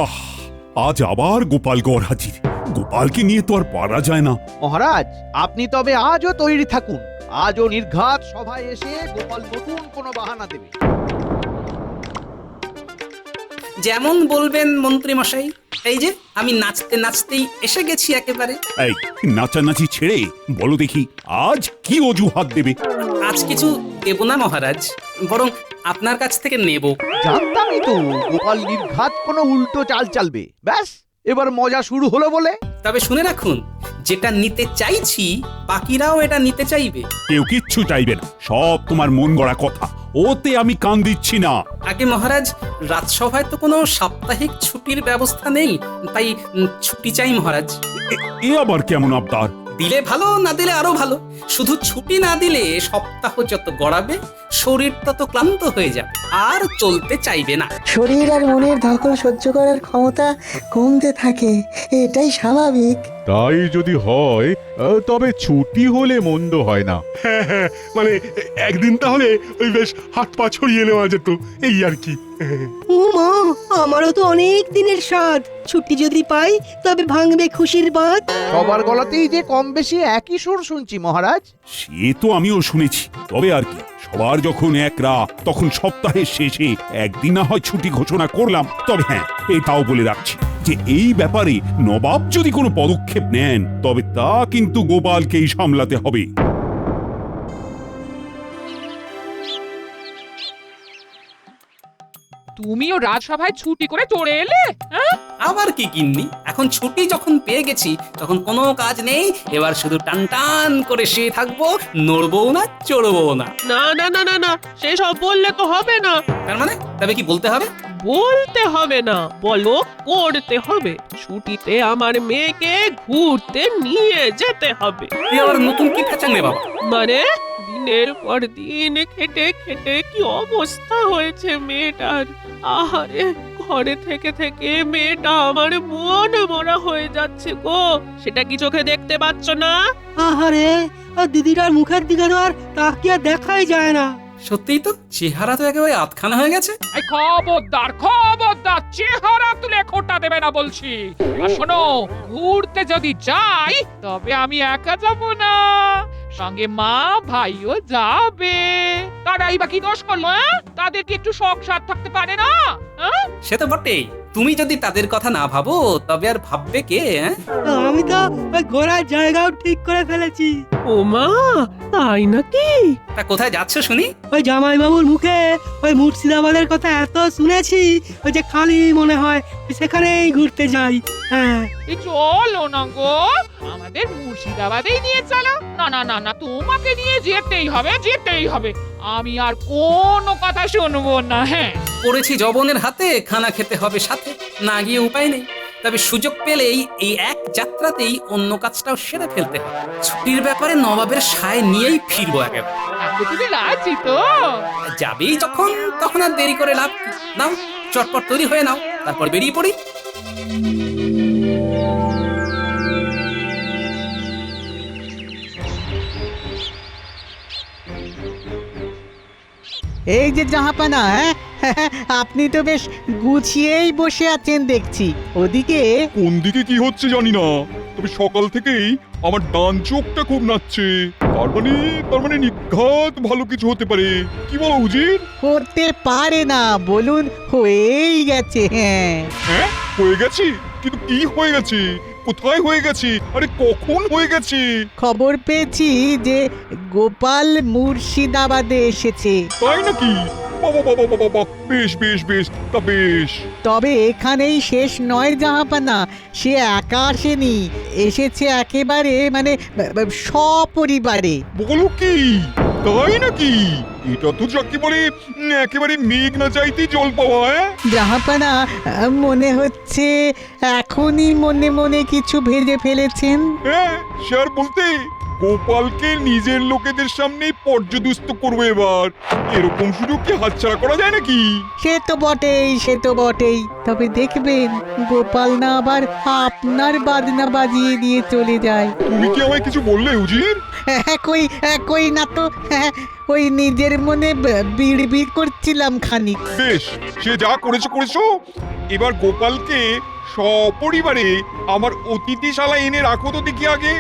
আহ, আজ আবার গোপাল গড় হাজির। গোপালকে নিয়ে তো আর পারা যায় না। মহারাজ, আপনি তবে আজও তৈরি থাকুন। আজও নির্ঘাত সভায় এসে গোপাল নতুন কোনো বাহানা দেবে। যেমন বলবেন মন্ত্রী মশাই। এই যে আমি নাচতে নাচতেই এসে গেছি একেবারে। এই নাচানাচি ছেড়ে বলো দেখি, আজ কি অজুহাত দেবে? আজ কিছু দেব না মহারাজ, বরং আপনার কাছ থেকে নেব। জানতামই তো গোপাল নির্ঘাত কোনো উল্টো চাল চালবে। ব্যাস, এবার মজা শুরু হলো বলে। তবে শুনে রাখুন, যেটা নিতে চাইছি বাকিরাও এটা নিতে চাইবে। কেউ কিচ্ছু চাইবে না, সব তোমার মন গড়া কথা। ওতে আমি কান দিচ্ছি না। আগে মহারাজ, রাজসভায় তো কোনো সাপ্তাহিক ছুটির ব্যবস্থা নেই, তাই ছুটি চাই মহারাজ। এ আবার কেমন আবদার? দিলে ভালো, না দিলে আরো ভালো। শুধু ছুটি না দিলে সপ্তাহ যত গড়াবে শরীর তত ক্লান্ত হয়ে যাবে, আর চলতে চাইবে না। শরীর আর মনের ধকল সহ্য করার ক্ষমতা কমতে থাকে, এটাই স্বাভাবিক। তাই যদি হয় তবে ছুটি হলে মন্দ হয় না। হ্যাঁ, মানে একদিন তাহলে ওই বেশ হাত পা ছড়িয়ে নেওয়া যেত, এই আর কি। ও মা, আমারও তো অনেক দিনের স্বাদ। ছুটি যদি পাই তবে ভাঙবে খুশির বাঁধ। সবার গলাতেই যে কম বেশি একই সুর শুনছি মহারাজ। সে তো আমিও শুনেছি, তবে আর কি, সবার যখন এক রাত, তখন সপ্তাহের শেষে একদিন না হয় ছুটি ঘোষণা করলাম। তবে হ্যাঁ, এটাও বলে রাখছি যে এই ব্যাপারে নবাব যদি কোনো পদক্ষেপ নেন, তবে তা কিন্তু গোপালকেই সামলাতে হবে। তুমিও রাজসভায় ছুটি করে চলে এলে? হ্যাঁ, আবার কি কিন্নি, এখন ছুটি যখন পেয়ে গেছি তখন কোনো কাজ নেই। এবার শুধু টান টান করে শুয়ে থাকবো, নড়বো না, চড়বো না। না না না না না, সেসব বললে তো হবে না। তার মানে তবে কি বলতে হবে? বলতে হবে না, বলো করতে হবে। ছুটিতে আমার মেয়েকে ঘুরতে নিয়ে যেতে হবে। তুই আবার নতুন কি ফেচাং রে বাবা? মানে দিনের পর দিন খেটে খেটে কি অবস্থা হয়েছে মেয়েটার। আহারে, ঘরে থেকে থেকে মেয়েটা আমার মন মরা হয়ে যাচ্ছে গো। সেটা কি চোখে দেখতে পাচ্ছ না? আহারে, দিদিটার মুখের দিকে তো আর তাকিয়ে দেখাই যায় না। সত্যিই তো, চেহারা তো একেবারে আতখানা হয়ে গেছে। এই খবরদার খবরদার, চেহারা তুলে খোটা দেবে না বলছি। আর শোনো, ঘুরতে যদি যাই তবে আমি একা যাব না, সঙ্গে মা ভাইও যাবে। তারাই বা কি দোষ করলো? তাদের কি একটু শখ সাথ থাকতে পারে না? সে তো বটেই, তুমি যদি তাদের কথা না ভাবো তবে আর ভাববে কে? আমি তো ওই ঘোরার জায়গাও ঠিক করে ফেলেছি। ও মা, তাই নাকি? তা কোথায় যাচ্ছ শুনি? ওই জামাই বাবুর মুখে ওই মুর্শিদাবাদের কথা এত শুনেছি, ওই যে খালি মনে হয় সেখানেই ঘুরতে যাই। হ্যাঁ, এই চলো না গো, আমাদের মুর্শিদাবাদেই নিয়ে চলো। না না না না, তোমাকে নিয়ে যেতেই হবে, যেতেই হবে। আমি আর কোনো কথা শুনবো না। হ্যাঁ, পড়েছি যবনের হাতে, খানা খেতে হবে সাথে, না গিয়ে উপায় নেই। তবে সুযোগ পেলেই এই এক যাত্রাতেই অন্য কাজটাও সেরে ফেলতে হবে। ছুটির ব্যাপারে নবাবের সায় নিয়েই ফিরবো একেবারে। এখন তুমি রাজি তো? যাবেই যখন, তখন আর দেরি করে লাভ কি? নাও, চটপট তৈরি হয়ে নাও, তারপর বেরিয়ে পড়ি। এই যে জাহাপানা, আপনি তো বেশ গুছিয়েই বসে আছেন দেখছি। ওদিকে কোন দিকে কি হচ্ছে জানি না, তবে সকাল থেকেই আমার ডান চোখটা খুব নাচছে। তার মানে নিঘাত ভালো কিছু হতে পারে। কি বলো উজির? করতে পারে না, বলুন হয়েই গেছে। হ্যাঁ, হ্যাঁ, হয়ে গেছি? কিন্তু কি হয়ে গেছে? কোথায় হয়ে গেছে? আরে কখন হয়ে গেছে? খবর পেয়েছি যে গোপাল মুর্শিদাবাদে এসেছে। তাই নাকি? বাবা বাবা বাবা বাবা, বেশ বেশ বেশ, তা বেশ। তবে এখানেই শেষ নয় জাহাপানা, সে একা আসেনি, এসেছে একেবারে মানে সপরিবারে। বলো কি? তাই নাকি? এটা তো যাকে বলে একেবারে মেঘ না চাইতেই জল পাওয়া। জাহাপানা, মনে হচ্ছে এখনই মনে মনে কিছু ভেবে ফেলেছেন। হ্যাঁ, সে আর বলতে, গোপালকে নিজের লোকেদের সামনেই পর্যদুস্ত করবো এবার। এরকম সুযোগ কি হাতছাড়া করা যায় নাকি? সে তো বটেই, সে তো বটেই। তবে দেখবেন গোপাল না আবার আপনার বাজনা বাজিয়ে দিয়ে চলে যায়। তুমি কি আমায় কিছু বললে উজির? কই না তো, ওই নিজের মনে বিড়বিড় করছিলাম খানিক। বেশ, সে যা করেছো করেছো, এবার গোপালকে সপরিবারে আমার অতিথিশালায় এনে রাখো তো দেখি আগে,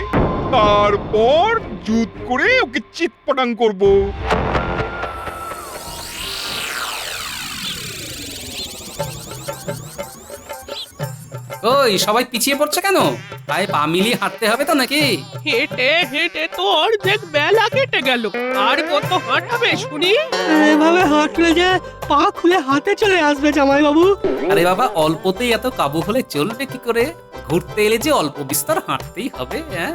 তারপর জুত করে ওকে চিৎপটাং করব। ওই সবাই পিছিয়ে পড়ছে কেন? পায়ে পা মিলিয়ে হাঁটতে হবে তো নাকি? হেঁটে হেঁটে তো অর্ধেক বেলা কেটে গেল, আর কত হাঁটাবে শুনি? এভাবে হাঁটলে যে পা খুলে হাতে চলে আসবে জামাই বাবু। আরে বাবা, অল্পতেই এত কাবু হলে চলবে কি করে? ঘুরতে এলে যে অল্প বিস্তর হাঁটতেই হবে, হ্যাঁ?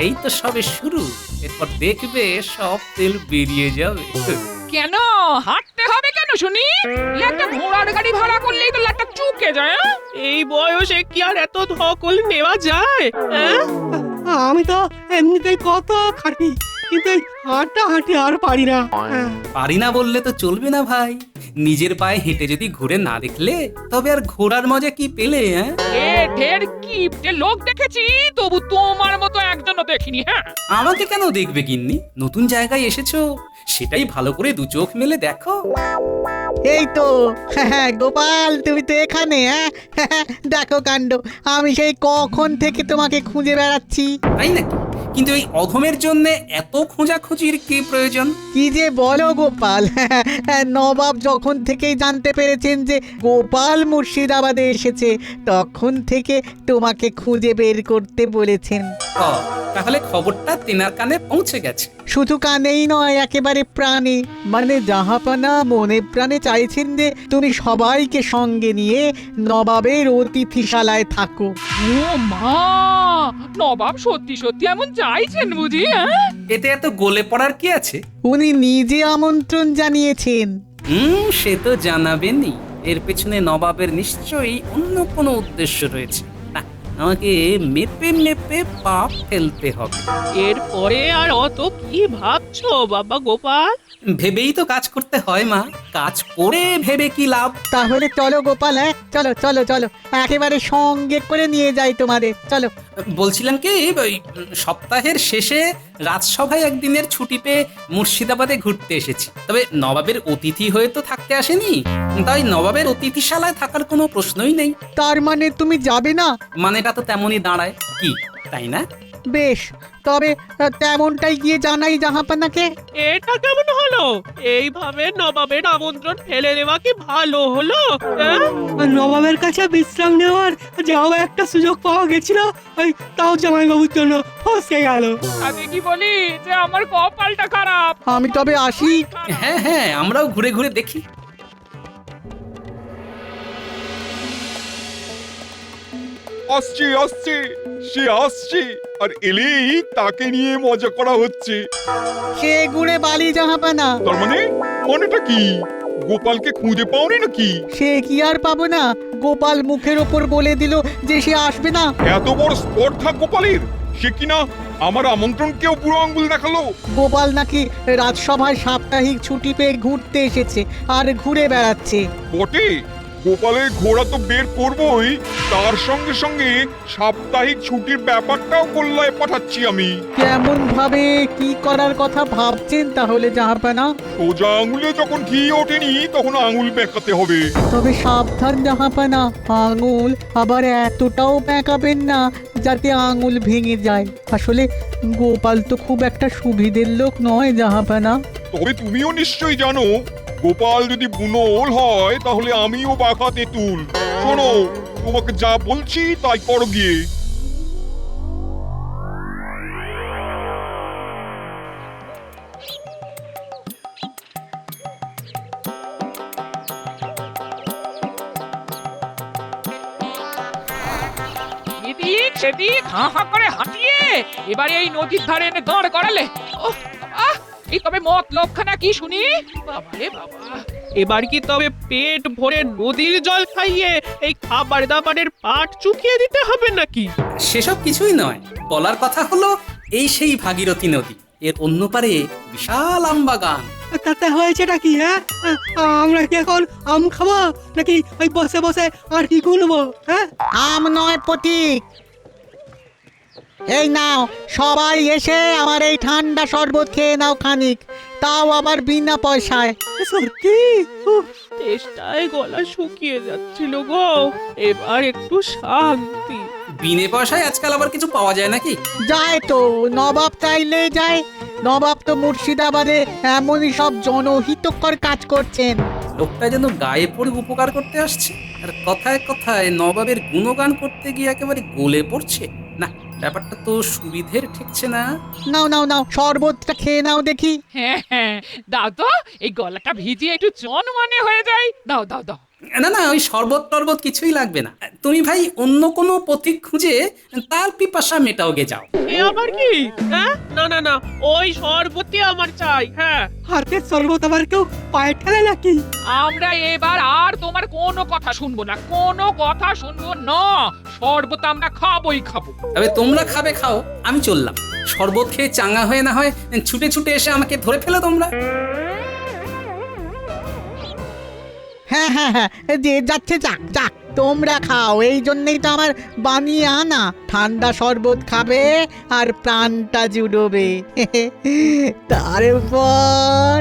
এই তো সবে শুরু, এরপর দেখবে সব তেল বেরিয়ে যাবে। কেন হাঁটতে হবে কেন শুনি? এই একটা ঘোড়ার গাড়ি ভাড়া করলেই তো লাটটা চুকে যায়। হ্যাঁ? এই বয়সে কি আর এত ধকল নেওয়া যায়? হ্যাঁ? আমি তো এমনিতেই কত খাটি, কিন্তু এই হাঁটা হাঁটি আর পারি না। পারি না বললে তো চলবে না ভাই। নিজের পায়ে হেঁটে যদি ঘুরে না দেখলে তবে আর ঘোড়ার মজা কি পেলে? হ্যাঁ, ঢের কিপটে লোক দেখেছি, তবু তোমার মতো একজনও দেখিনি। হ্যাঁ, আমাকে কেন দেখবে গিন্নি? নতুন জায়গায় এসেছো, সেটাই ভালো করে দু চোখ মেলে দেখো। এই তো গোপাল, তুমি তো এখানে? দেখো কাণ্ড, আমি সেই কখন থেকে তোমাকে খুঁজে বেড়াচ্ছি। তাই নাকি? কিন্তু এই অধমের জন্য এত খোঁজাখুঁজির কি প্রয়োজন? কি যে বলো গোপাল, নবাব যখন থেকেই জানতে পেরেছেন যে গোপাল মুর্শিদাবাদে এসেছে, তখন থেকে তোমাকে খুঁজে বের করতে বলেছেন। ও, তাহলে খবরটা তেনার কানে পৌঁছে গেছে। শুধু কানেই নয়, একেবারে প্রাণে, মানে জাহাপানা মনে প্রাণে চাইছেন যে তুমি সবাইকে সঙ্গে নিয়ে নবাবের অতিথিশালায় থাকো। ও মা, নবাব সত্যি সত্যি এমন চাইছেন বুঝি? হ্যাঁ, এতে এত গলে পড়ার কি আছে? উনি নিজে আমন্ত্রণ জানিয়েছেন। সে তো জানাবেনই। এর পেছনে নবাবের নিশ্চয়ই অন্য কোনো উদ্দেশ্য রয়েছে। না, আমাকে মেপে মেপে পাপ ফেলতে হবে। এরপরে আর অত কি ভাবছো বাবা গোপাল? ভেবেই তো কাজ করতে হয় মা, কাজ করে ভেবে কি লাভ? তাহলে চলো গোপাল, চলো চলো চলো, একেবারে সঙ্গে করে নিয়ে যাই তোমাদের, চলো। বলছিলাম কি, ওই সপ্তাহের শেষে রাজসভায় একদিনের ছুটি পেয়ে মুর্শিদাবাদে ঘুরতে এসেছি। তবে নবাবের অতিথি হয়ে তো থাকতে আসেনি, তাই নবাবের অতিথিশালায় থাকার কোনো প্রশ্নই নেই। তার মানে তুমি যাবে না? মানেটা তো তেমনই দাঁড়ায়, কি তাই না? বেশ, তবে তেমনটাই গিয়ে জানাই জাহাপানাকে। এটা কেমন হলো? এইভাবে নবাবের আমন্ত্রণ ফেলে দেওয়া কি ভালো হলো? হ্যাঁ? নবাবের কাছে বিশ্রাম নেওয়ার যাও একটা সুযোগ পাওয়া গেছিল, ওই তাও জামাই বাবুর জন্য ফসকে গেল। আমি কি বলি যে আমার কপালটা খারাপ। আমি তবে আসি। হ্যাঁ হ্যাঁ, আমরাও ঘুরে ঘুরে দেখি। আসছে আসছে, সে আসছে, আর এলেই তাকে নিয়ে মজা করা হচ্ছে। সে গুড়ে বালি জাহাপানা। তার মানে মানেটা কি? গোপালকে খুঁজে পাওনি নাকি? সে কি আর পাবো না? গোপাল মুখের ওপর বলে দিল যে সে আসবে না। এত বড় স্পর্ধা গোপালের! সে কিনা আমার আমন্ত্রণকেও বুড়ো আঙ্গুল দেখালো। গোপাল নাকি রাজসভায় সাপ্তাহিক ছুটি পেয়ে ঘুরতে এসেছে আর ঘুরে বেড়াচ্ছে। বটে, গোপালের ঘোড়া তো বের করবই, তার সঙ্গে সঙ্গে সাপ্তাহিক ছুটির ব্যাপারটাও কল্যায় পাঠাচ্ছি আমি। কেমন ভাবে কি করার কথা ভাবছেন তাহলে জাহাপানা? সোজা আঙুলে যখন ঘি ওঠেনি তখন আঙুল বেঁকাতে হবে। তবে সাবধান জাহাপানা, আঙুল আবার এতটাও বেঁকাবেন না যাতে আঙুল ভেঙে যায়। আসলে গোপাল তো খুব একটা সুবিধের লোক নয় জাহাপানা। তবে তুমিও নিশ্চয়ই জানো, গোপাল যদি বুনোল হয় তাহলে আমিও বাঁকা তেঁতুল। শোনো, তোমাকে যা বলছি তাই করো গিয়ে। এদিক সেদিক হাঁ হাঁ করে হাঁটিয়ে এবারে এই নদীর ধারে এনে দাঁড় করালে। ওহ, আহ, এই তবে মতলবখানা কি শুনি? বাবা রে বাবা, এবার কি তবে পেট ভরে নদীর জল খাইয়ে এই খাবার দাবারের পাট চুকিয়ে দিতে হবে নাকি? সেসব কিছুই নয়, বলার কথা হলো এই সেই ভাগীরথী নদী, এর অন্য পারে বিশাল আম বাগান। তাতে হয়েছেটা কি? আমরা কি এখন আম খাবো নাকি ওই বসে বসে আর কি গুনবো? আম নয় পথিক, এই নাও সবাই এসে আমার এই ঠান্ডা শরবত খেয়ে নাও খানিক, তাও আবার বিনা পয়সায়। সত্যি উফ, তেষ্টায় গলা শুকিয়ে যাচ্ছিল গো, এবার একটু শান্তি। বিনে পয়সায় আজকাল আবার কিছু পাওয়া যায় নাকি? যায় তো, নবাব চাইলে যায়। নবাব তো মুর্শিদাবাদে এমনই সব জনহিতকর কাজ করছেন। লোকটা যেন গায়ে পড়ে উপকার করতে আসছে, আর কথায় কথায় নবাবের গুণগান করতে গিয়ে একেবারে গলে পড়ছে। না, ব্যাপারটা তো সুবিধের ঠেকছে না। নাও নাও নাও, শরবতটা খেয়ে নাও দেখি। হ্যাঁ হ্যাঁ, দাও তো, এই গলাটা ভিজিয়ে একটু জনমনে হয়ে যায়। দাও দাও দাও। না না, ওই শরবত টরবত কিছুই লাগবে না। তুমি ভাই অন্য কোনো পথিক খুঁজে তার পিপাসা মেটাও গে যাও। এ আবার কি? হ্যাঁ, না না না, ওই শরবতই আমার চাই। হ্যাঁ, হাতের শরবত আবার কেউ পায়ে ঠেলে নাকি? আমরা এবার আর তোমার কোনো কথা শুনবো না, কোনো কথা শুনবো না। শরবত আমরা খাবোই খাবো। তবে তোমরা খাবে খাও, আমি চললাম। শরবত খেয়ে চাঙ্গা হয়ে না হয় ছুটে ছুটে এসে আমাকে ধরে ফেলো তোমরা। হ্যাঁ হ্যাঁ হ্যাঁ, যে যাচ্ছে যাক যাক, তোমরা খাও, এই জন্যই তো আমার বানিয়ে আনা। ঠান্ডা শরবত খাবে আর প্রাণটা জুড়োবে। তারপর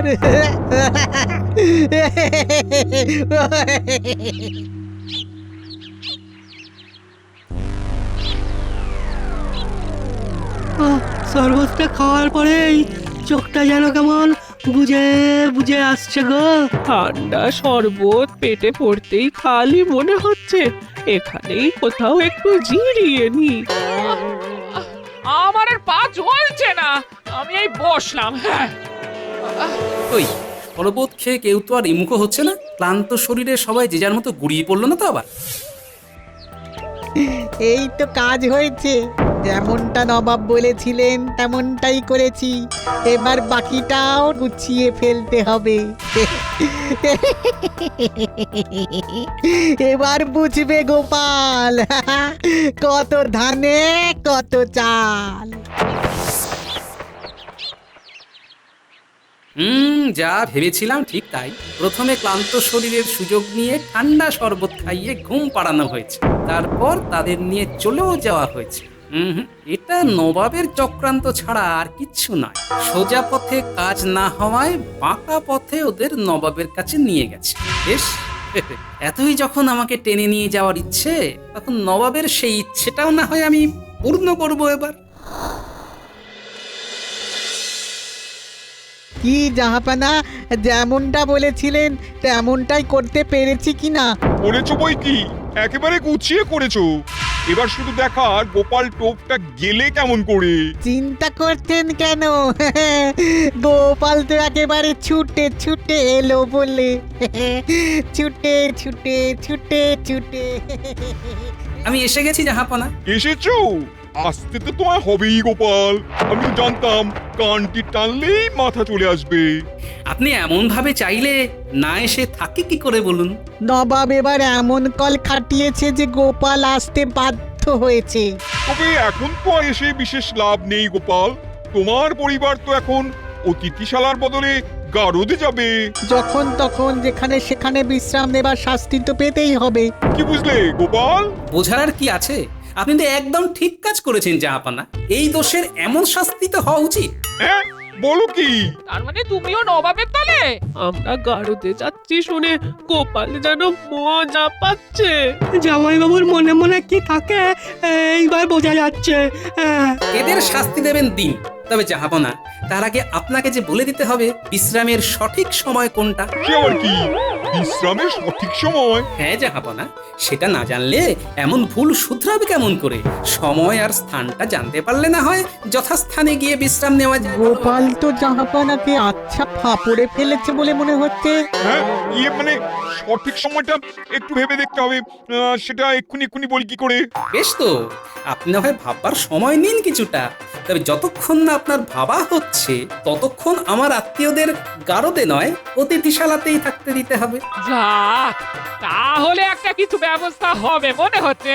শরবতটা খাওয়ার পরেই চোখটা যেন কেমন বুঝে বুঝে আসছে গো। ঠান্ডা শরবত পেটে পড়তেই খালি মনে হচ্ছে এখানেই কোথাও একটু জিরিয়ে নি। আমার আর পা চলছে না, আমি এই বসলাম। হ্যাঁ, ওই শরবত খেয়ে কেউ তো আর ইমুখো হচ্ছে না। ক্লান্ত শরীরে সবাই যে যার মতো গুড়িয়ে পড়লো না তো আবার? এই তো কাজ হয়েছে, যেমনটা নবাব বলেছিলেন তেমনটাই করেছি। এবার বাকিটাও গুছিয়ে ফেলতে হবে। এবার বুঝবে গোপাল, কত ধানে কত চাল। যা ভেবেছিলাম ঠিক তাই। প্রথমে ক্লান্ত শরীরের সুযোগ নিয়ে ঠান্ডা শরবত খাইয়ে ঘুম পাড়ানো হয়েছে, তারপর তাদের নিয়ে চলেও যাওয়া হয়েছে। এটা নবাবের চক্রান্ত ছাড়া আর কিচ্ছু নয়। সোজা পথে কাজ না হওয়ায় বাঁকা পথে ওদের নবাবের কাছে নিয়ে গেছে। বেশ, এতই যখন আমাকে টেনে নিয়ে যাওয়ার ইচ্ছে, তখন নবাবের সেই ইচ্ছেটাও না হয় আমি পূর্ণ করবো এবার। কি জাহাপানা, যেমনটা বলেছিলেন তেমনটাই করতে পেরেছি কিনা? করেছো বই কি, একেবারে গুছিয়ে করেছো। এবার শুধু দেখার গোপাল টোপটা গেলে কেমন করে। চিন্তা করছেন কেন? গোপাল তো একেবারে ছুটে ছুটে এলো বলে। ছুটে ছুটে ছুটে ছুটে। আমি এসে গেছি জাহাপনা। এসেছো? আসতে তো তোমার হবেই গোপাল। আমি তো জানতাম কানটি টানলেই মাথা চলে আসবে। আপনি এমন ভাবে চাইলে না এসে থাকি কি করে বলুন? নবাব এবার এমন কল খাটিয়েছে যে গোপাল আসতে বাধ্য হয়েছে। তবে এখন তো আর এসে বিশেষ লাভ নেই গোপাল। তোমার পরিবার তো এখন অতিথিশালার বদলে গারদে যাবে। যখন তখন যেখানে সেখানে বিশ্রাম নেবার শাস্তি তো পেতেই হবে। কি বুঝলে গোপাল? বোঝার আর কি আছে? আপনি তো একদম ঠিক কাজ করেছেন জাহাপানা। এই দোষের এমন শাস্তি তো হওয়া উচিত। হ্যাঁ, বলো কি? তার মানে তুমিও নবাবের দলে? আমরা গাড়োতে যাচ্ছি শুনে গোপাল যেন মজা পাচ্ছে। জামাইবাবুর মনে মনে কি থাকে এইবার বোঝা যাচ্ছে। এদের শাস্তি দেবেন দিন, তবে জাহাপনা তার আগে আপনাকে যে বলে দিতে হবে বিশ্রামের সঠিক সময় কোনটা। সে আবার কি? বিশ্রামের সঠিক সময়? হ্যাঁ জাহাপনা, সেটা না জানলে এমন ভুল শুধরাবে কেমন করে? সময় আর স্থানটা জানতে পারলে না হয় যথাস্থানে গিয়ে বিশ্রাম নেওয়া যায়। গোপাল তো জাহাপানাকে আচ্ছা ফাপড়ে ফেলেছে বলে মনে হচ্ছে। হ্যাঁ, মানে সঠিক সময়টা একটু ভেবে দেখতে হবে। সেটা এক্ষুনি বলি কি করে? বেশ তো, আপনি না হয় ভাববার সময় নিন কিছুটা। তবে যতক্ষণ না আপনার ভাবা হচ্ছে ততক্ষণ আমার আত্মীয়দের গারদে নয় অতিথিশালাতেই থাকতে দিতে হবে। যাক, তাহলে একটা কিছু ব্যবস্থা হবে মনে হচ্ছে।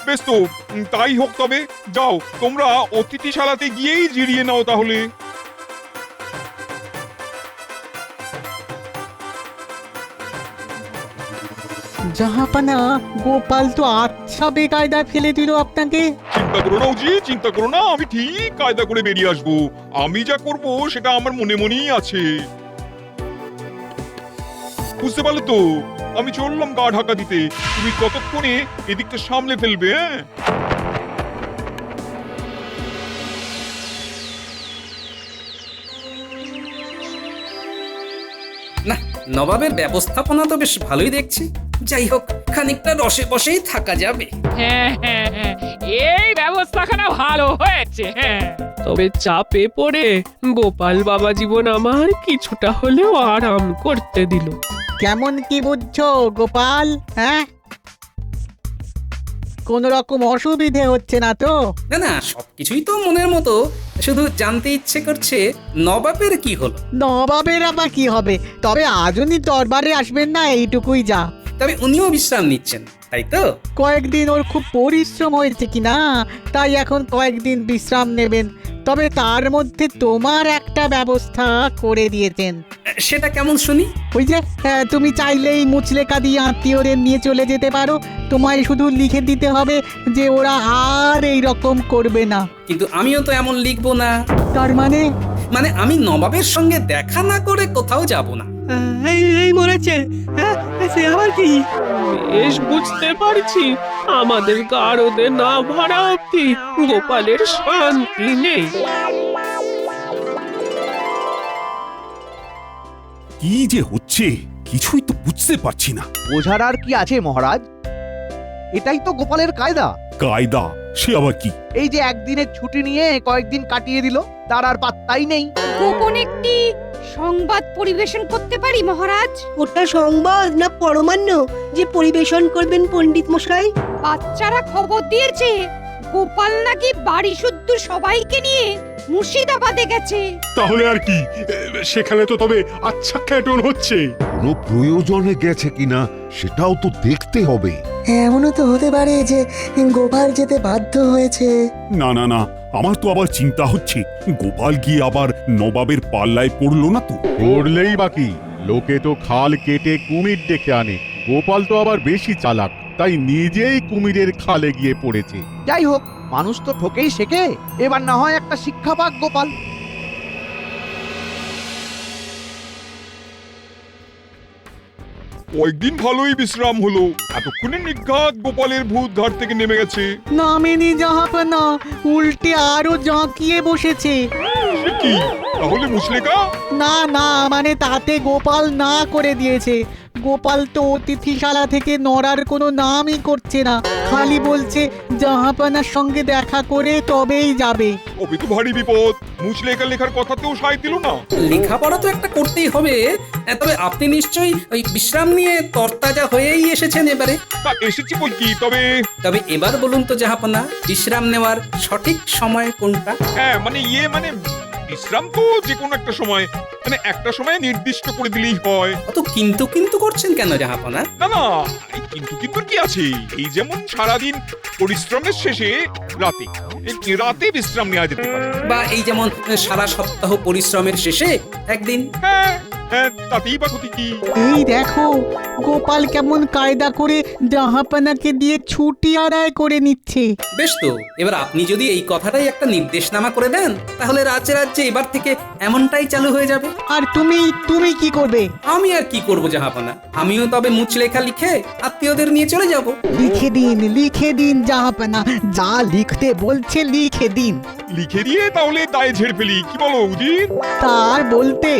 বেশ তো, তাই হোক। তবে যাও, তোমরা অতিথিশালাতে গিয়েই জিরিয়ে নাও তাহলে। জাহাপানা, গোপাল তো আচ্ছা বেকায়দায় ফেলে দিল আপনাকে। চিন্তা করো না উজি, চিন্তা করো না, আমি ঠিক কায়দা করে বেরিয়ে আসবো। আমি যা করব সেটা আমার মনে মনেই আছে। বুঝতে পারলে তো? আমি চললাম গা ঢাকা দিতে, তুমি ততক্ষণে এদিকটা সামলে ফেলবে। হ্যাঁ, না, নবাবের ব্যবস্থাপনা তো বেশ ভালোই দেখছি। যাই হোক, খানিকটা রসে বসেই থাকা যাবে। হ্যাঁ হ্যাঁ হ্যাঁ, এই ব্যবস্থাখানা ভালো হয়েছে। হ্যাঁ, তবে চাপে পড়ে গোপাল বাবা জীবন আমার কিছুটা হলেও আরাম করতে দিল। কেমন কি বুঝছো গোপাল? হ্যাঁ, কোন রকম অসুবিধে হচ্ছে না তো? না না, সবকিছুই তো মনের মতো, শুধু জানতে ইচ্ছে করছে নবাবের কি হলো। নবাবের আবার কি হবে? তবে আজ উনি দরবারে আসবেন না, এইটুকুই যা। তবে উনিও বিশ্রাম নিচ্ছেন, তাই তো? কয়েকদিন ওর খুব পরিশ্রম হয়েছে কিনা, তাই এখন কয়েকদিন বিশ্রাম নেবেন। তবে তার মধ্যে তোমার একটা ব্যবস্থা করে দিয়েছেন। সেটা কেমন শুনি? ওই যে তুমি চাইলেই মুচলেকা দিয়ে আত্মীয়দের নিয়ে চলে যেতে পারো। তোমায় শুধু লিখে দিতে হবে যে ওরা আর এই রকম করবে না। কিন্তু আমিও তো এমন লিখবো না। তার মানে? মানে আমি নবাবের সঙ্গে দেখা না করে কোথাও যাব না। এই এই মরেছে। হ্যাঁ, সে আবার কি? বেশ বুঝতে পারছি, আমাদের গারদে না ভরা অব্দি গোপালের শান্তি নেই। কি যে হচ্ছে কিছুই তো বুঝতে পারছি না। বোঝার আর কি আছে মহারাজ? এটাই তো গোপালের কায়দা। কায়দা? সে আবার কি? এই যে একদিনের ছুটি নিয়ে কয়েকদিন কাটিয়ে দিল, তার আর পাত্তাই নেই। গোপন একটি সংবাদ পরিবেশন করতে পারি মহারাজ? ওটা সংবাদ না পরমান্ন যে পরিবেশন করবেন পণ্ডিত মশাই? বাচ্চারা খবর দিয়েছে গোপাল নাকি বাড়ি শুদ্ধ সবাইকে নিয়ে মুর্শিদাবাদে গেছে। তাহলে আর কি, সেখানে তো তবে আচ্ছা খ্যাটন হচ্ছে। কোনো প্রয়োজনে গেছে কিনা সেটাও তো দেখতে হবে। এমনও তো হতে পারে যে গোপাল যেতে বাধ্য হয়েছে। না না না, আমার তো আবার চিন্তা হচ্ছে গোপাল গিয়ে আবার নবাবের পাল্লায় পড়লো না তো? পড়লেই বাকি, লোকে তো খাল কেটে কুমির ডেকে আনে। গোপাল তো আবার বেশি চালাক, তাই নিজেই কুমিরের খালে গিয়ে পড়েছে। যাই হোক, মানুষ তো ঠকেই শেখে। এবার না হয় একটা শিক্ষা পাক গোপাল। কয়েকদিন ভালোই বিশ্রাম হলো। এতক্ষণে নিঘাত গোপালের ভূত ঘাট থেকে নেমে গেছে। নামেনি জাহাপানা, উল্টে আরো জাঁকিয়ে বসেছে। সে কি? তাহলে মুচলেকা? না না, মানে তাতে গোপাল না করে দিয়েছে। গোপাল তো অতিথিশালা থেকে নড়ার কোনো নামই করছে না, খালি বলছে জাহাপানার সঙ্গে দেখা করে তবেই যাবে। ওবে তো ভারী বিপদ। মুচলেকা লেখার কথাতেও সায় দিল না। লেখাপড়া তো একটা করতেই হবে। তবে আপনি নিশ্চয়ই ওই বিশ্রাম নিয়ে তরতাজা হয়েই এসেছেন এবারে। তা এসেছি বই কি, তবে তবে এবার বলুন তো জাহাপনা, বিশ্রাম নেওয়ার সঠিক সময় কোনটা? হ্যাঁ মানে মানে বিশ্রাম তো যে কোনো একটা সময়, মানে একটা সময় নির্দিষ্ট করে দিলেই হয়। অত কিন্তু কিন্তু করছেন কেন জাহাপনা? না না, এই কিন্তু কিন্তু কি আছে? এই যেমন সারাদিন পরিশ্রমের শেষে রাতে রাতে বিশ্রাম নেওয়া যেতে পারে। বা এই যেমন সারা সপ্তাহ পরিশ্রমের শেষে একদিন। হ্যাঁ হ্যাঁ, তাতেই বা ক্ষতি কি? এই দেখো, গোপাল কেমন কায়দা করে জাহাপানাকে দিয়ে ছুটি আদায় করে নিচ্ছে। বেশ তো, এবার আপনি যদি এই কথাটাই একটা নির্দেশনামা করে দেন, তাহলে রাজ্যে রাজ্যে এবার থেকে এমনটাই চালু হয়ে যাবে। আর তুমি কি করবে? আমি আর কি করব জাহাপনা, আমিও তবে মুচলেখা লিখে আত্মীয়দের নিয়ে চলে যাব। লিখে দিন জাহাপানা, যা লিখতে বলছে লিখে দিন। লিখে দিয়ে তাহলে দায়ে ঝেড়ে ফেলি, কি বলো উজির? তার বলতে,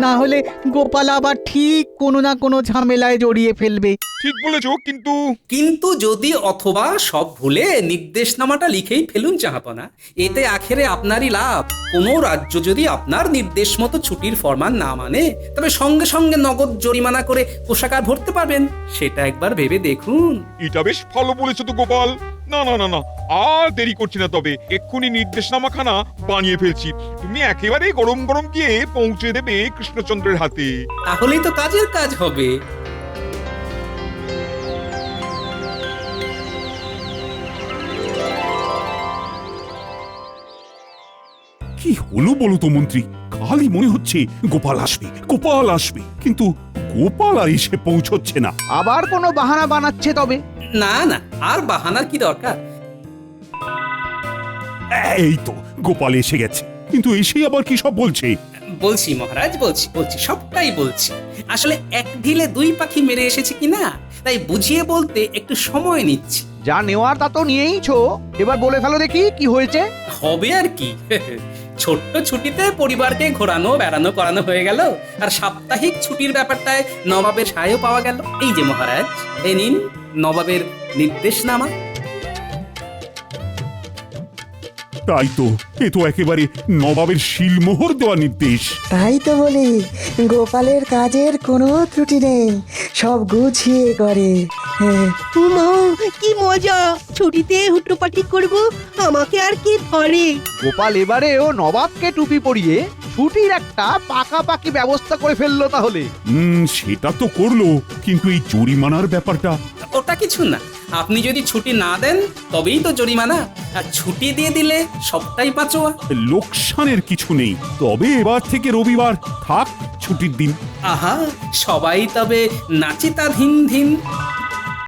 না হলে গোপাল আবার ঠিক কোনো না কোনো ঝামেলায় জড়িয়ে ফেলবে। ঠিক বলেছো, কিন্তু কিন্তু যদি অথবা সব ভুলে নির্দেশনামাটা লিখেই ফেলুন জাহাপনা, এতে আখেরে আপনারই লাভ। কোনো রাজ্য যদি আপনার নির্দেশ মতো ছুটির ফরমান না মানে, তবে সঙ্গে সঙ্গে নগদ জরিমানা করে কোষাগার ভরতে পারবেন। সেটা একবার ভেবে দেখুন। এটা বেশ ভালো বলেছো তো গোপাল। না না না না, আর দেরি করছি না, তবে এক্ষুনি নির্দেশনামাখানা বানিয়ে ফেলছি। তুমি একেবারে গরম গরম গিয়ে পৌঁছে দেবে কৃষ্ণচন্দ্রের হাতে। তাহলেই তো কাজের কাজ হবে। কি হলো বলো তো মন্ত্রী? খালি মনে হচ্ছে গোপাল আসবে, গোপাল আসবে, কিন্তু গোপাল আর এসে পৌঁছচ্ছে না। আবার কোনো বাহানা বানাচ্ছে তবে। না না, আর বাহানার কি দরকার? এই তো গোপাল এসে গেছে, কিন্তু এসেই আবার কি সব বলছে। বলছি মহারাজ, বলছি সবটাই বলছি। আসলে এক ঢিলে দুই পাখি মেরে এসেছে কিনা, তাই বুঝিয়ে বলতে একটু সময় নিচ্ছি। যা নেওয়ার তা তো নিয়েইছো, এবার বলে ফেলো দেখি কি হয়েছে। হবে আর কি, ছোট্ট ছুটিতে পরিবারকে ঘোরানো বেড়ানো করানো হয়ে গেল, আর সাপ্তাহিক ছুটির ব্যাপারটায় নবাবের সাহায্য পাওয়া গেল। এই যে মহারাজ, এই নিন নবাবের নির্দেশনামা। তাই তো, এ তো একেবারে নবাবের শিলমোহর দেওয়া নির্দেশ। তাই তো বলি, গোপালের কাজের কোনো ত্রুটি নেই, সব গুছিয়ে করে। হ্যাঁ, মা কি মজা, ছুটিতে হুটোপাটি করব, আমাকে আর কি ধরে। গোপাল এবারেও নবাবকে টুপি পরিয়ে ছুটির একটা পাকাপাকি ব্যবস্থা করে ফেললো তাহলে। সেটা তো করলো, কিন্তু এই জরিমানার ব্যাপারটা। ওটা কিছু না, আপনি যদি ছুটি না দেন তবেই তো জরিমানা, আর ছুটি দিয়ে দিলে সবটাই পাঁচোয়া। লোকসানের কিছু নেই, তবে এবার থেকে রবিবার থাক ছুটির দিন। আহা, সবাই তবে নাচিতা ধিন ধিন।